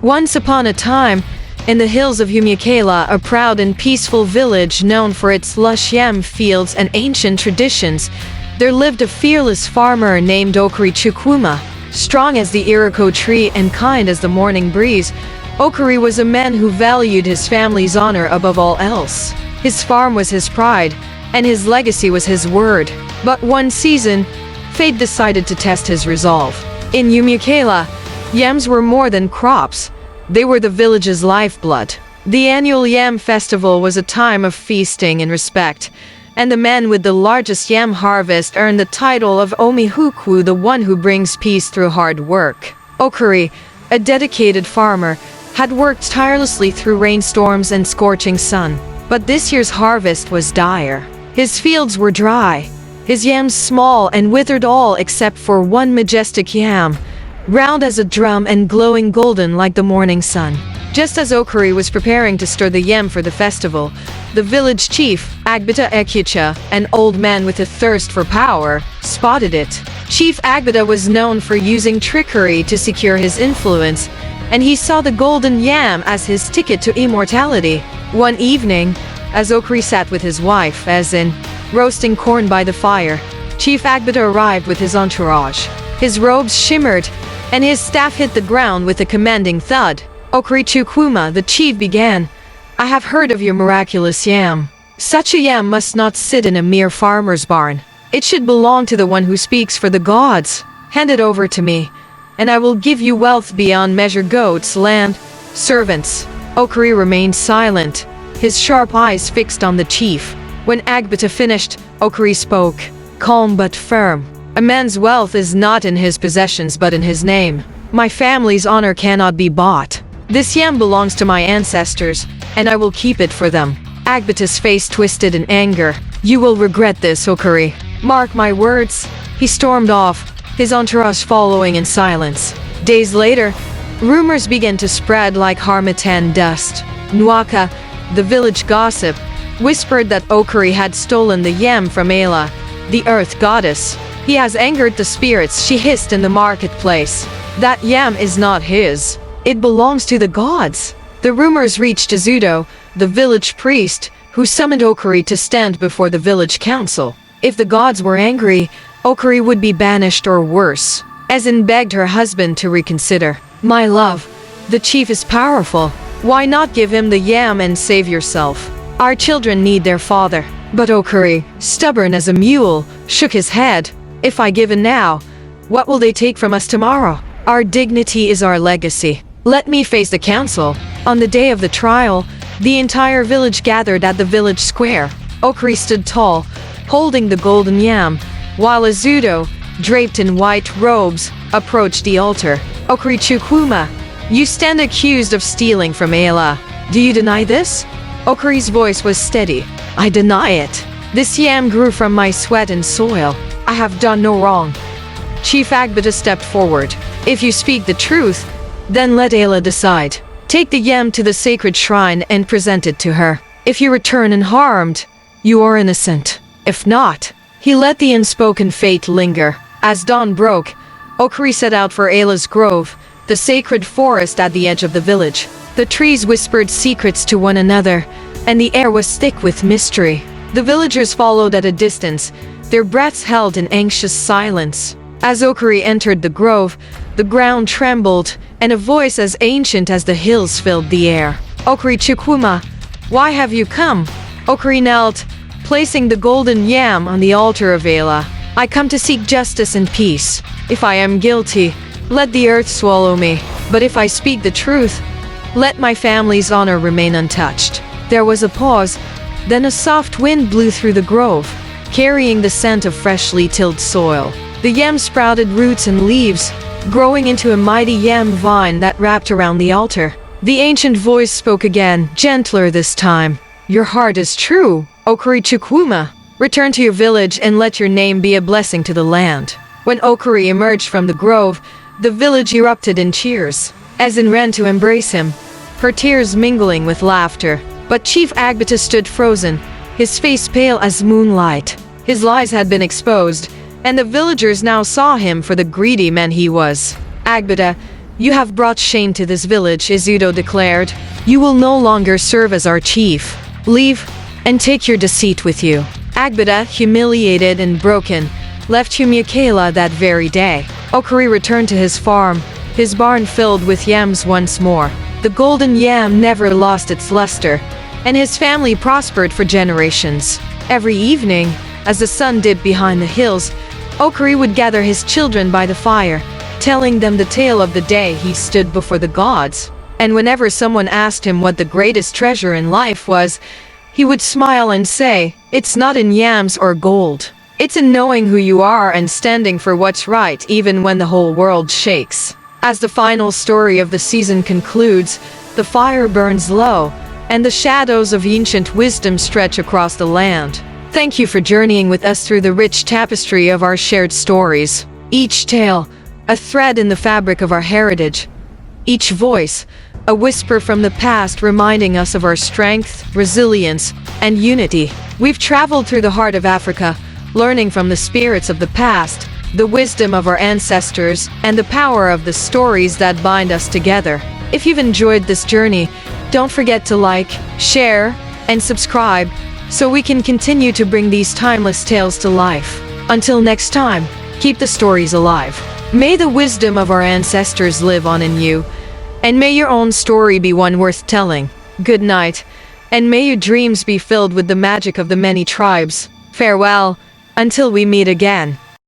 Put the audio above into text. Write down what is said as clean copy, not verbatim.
Once upon a time, in the hills of Humukela, a proud and peaceful village known for its lush yam fields and ancient traditions, there lived a fearless farmer named Okari Chukwuma. Strong as the Iroko tree and kind as the morning breeze, Okari was a man who valued his family's honor above all else. His farm was his pride, and his legacy was his word. But one season, fate decided to test his resolve. In Humukela, yams were more than crops. They were the village's lifeblood. The annual yam festival was a time of feasting and respect, and the man with the largest yam harvest earned the title of Omihukwu, the one who brings peace through hard work. Okari, a dedicated farmer, had worked tirelessly through rainstorms and scorching sun. But this year's harvest was dire. His fields were dry, his yams small and withered, all except for one majestic yam, round as a drum and glowing golden like the morning sun. Just as Okari was preparing to stir the yam for the festival, the village chief, Agbita Ekicha, an old man with a thirst for power, spotted it. Chief Agbita was known for using trickery to secure his influence, and he saw the golden yam as his ticket to immortality. One evening, as Okari sat with his wife, as in roasting corn by the fire, Chief Agbita arrived with his entourage. His robes shimmered, and his staff hit the ground with a commanding thud. Okari Chukwuma, the chief, began, "I have heard of your miraculous yam. Such a yam must not sit in a mere farmer's barn. It should belong to the one who speaks for the gods. Hand it over to me, and I will give you wealth beyond measure, goats, land, servants." Okari remained silent, his sharp eyes fixed on the chief. When Agbita finished, Okari spoke, calm but firm. "A man's wealth is not in his possessions but in his name. My family's honor cannot be bought. This yam belongs to my ancestors, and I will keep it for them." Agbita's face twisted in anger. "You will regret this, Okari. Mark my words." He stormed off, his entourage following in silence. Days later, rumors began to spread like harmattan dust. Nwaka, the village gossip, whispered that Okari had stolen the yam from Ela, the earth goddess. "He has angered the spirits," she hissed in the marketplace. "That yam is not his. It belongs to the gods." The rumors reached Azudo, the village priest, who summoned Okari to stand before the village council. If the gods were angry, Okari would be banished or worse. Ezin begged her husband to reconsider. "My love, the chief is powerful. Why not give him the yam and save yourself? Our children need their father." But Okari, stubborn as a mule, shook his head. "If I give in now, what will they take from us tomorrow? Our dignity is our legacy. Let me face the council." On the day of the trial, the entire village gathered at the village square. Okari stood tall, holding the golden yam, while Azudo, draped in white robes, approached the altar. "Okari Chukwuma, you stand accused of stealing from Ela. Do you deny this?" Okari's voice was steady. "I deny it. This yam grew from my sweat and soil. I have done no wrong." Chief Agbita stepped forward. "If you speak the truth, then let Ela decide. Take the yam to the sacred shrine and present it to her. If you return unharmed, you are innocent. If not..." He let the unspoken fate linger. As dawn broke, Okari set out for Ela's grove, the sacred forest at the edge of the village. The trees whispered secrets to one another, and the air was thick with mystery. The villagers followed at a distance, their breaths held in anxious silence. As Okari entered the grove, the ground trembled, and a voice as ancient as the hills filled the air. "Okari Chukwuma, why have you come?" Okari knelt, placing the golden yam on the altar of Ela. "I come to seek justice and peace. If I am guilty, let the earth swallow me. But if I speak the truth, let my family's honor remain untouched." There was a pause, then a soft wind blew through the grove, carrying the scent of freshly tilled soil. The yam sprouted roots and leaves, growing into a mighty yam vine that wrapped around the altar. The ancient voice spoke again, gentler this time. "Your heart is true, Okari Chukwuma. Return to your village and let your name be a blessing to the land." When Okari emerged from the grove, the village erupted in cheers. Ezin ran to embrace him, her tears mingling with laughter. But Chief Agbita stood frozen, his face pale as moonlight. His lies had been exposed, and the villagers now saw him for the greedy man he was. Agbita, You have brought shame to this village, Izuto declared. You will no longer serve as our chief. Leave, and take your deceit with you. Agbada, humiliated and broken, left Humikela that very day. Okuri returned to his farm, his barn filled with yams once more. The golden yam never lost its luster, and his family prospered for generations. Every evening, as the sun dipped behind the hills, Okuri would gather his children by the fire, telling them the tale of the day he stood before the gods. And whenever someone asked him what the greatest treasure in life was, he would smile and say, "It's not in yams or gold. It's in knowing who you are and standing for what's right even when the whole world shakes." As the final story of the season concludes, the fire burns low, and the shadows of ancient wisdom stretch across the land. Thank you for journeying with us through the rich tapestry of our shared stories. Each tale, a thread in the fabric of our heritage. Each voice, a whisper from the past reminding us of our strength, resilience, and unity. We've traveled through the heart of Africa, learning from the spirits of the past, the wisdom of our ancestors, and the power of the stories that bind us together. If you've enjoyed this journey, don't forget to like, share, and subscribe so we can continue to bring these timeless tales to life. Until next time, keep the stories alive. May the wisdom of our ancestors live on in you, and may your own story be one worth telling. Good night, and may your dreams be filled with the magic of the many tribes. Farewell, until we meet again.